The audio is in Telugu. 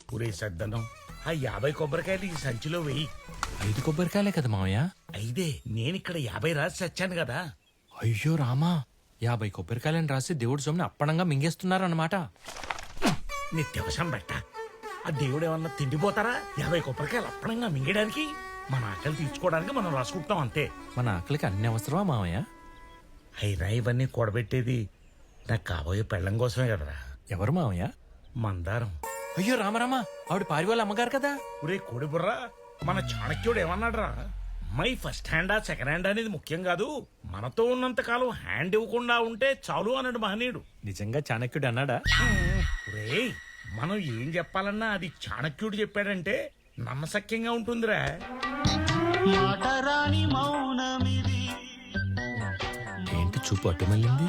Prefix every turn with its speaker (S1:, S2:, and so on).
S1: పురే సద్దనం ఆ 50 కొబ్బరికాయలు ఈ సంచిలో వెయ్యి.
S2: 5 కొబ్బరికాయలే కదా మావయ్య.
S1: అయితే నేనిక్కడ 50 రాసి చచ్చాను కదా.
S2: అయ్యో రామా, 50 కొబ్బరికాయలని రాసి దేవుడి సొమ్ముని అప్పనంగా మింగేస్తున్నారన్నమాట.
S1: నిత్యవశం బెట్ట ఆ దేవుడు ఏమన్నా తిండిపోతారా? 50 కొబ్బరికాయలు అప్పనంగా మింగడానికి మన ఆకలి తీర్చుకోవడానికి మనం రాసుకుంటాం అంతే.
S2: మన ఆకలికి అన్ని అవసరమా మావయ్య?
S1: అయినా ఇవన్నీ కూడబెట్టేది నాకు కాబోయే పెళ్ళం కోసమే కదరా.
S2: ఎవరు మావయ్య?
S1: మందారం.
S2: అయ్యో రామరామా, ఆవిడ పారి వాళ్ళ అమ్మగారు కదా.
S1: ఒరే కోడి బుర్రా, మన చాణక్యుడు ఏమన్నాడ్రా? మై ఫస్ట్ హ్యాండా సెకండ్ హ్యాండ్ అనేది ముఖ్యం కాదు, మనతో ఉన్నంత కాలం హ్యాండ్ ఇవ్వకుండా ఉంటే చాలు అన్నాడు మహనీయుడు.
S2: నిజంగా చాణక్యుడు అన్నాడా?
S1: ఒరే, మనం ఏం చెప్పాలన్నా అది చాణక్యుడు చెప్పాడంటే నమ్మశక్యంగా ఉంటుందిరా.
S2: ఏంటి చూపు అటు మళ్ళింది?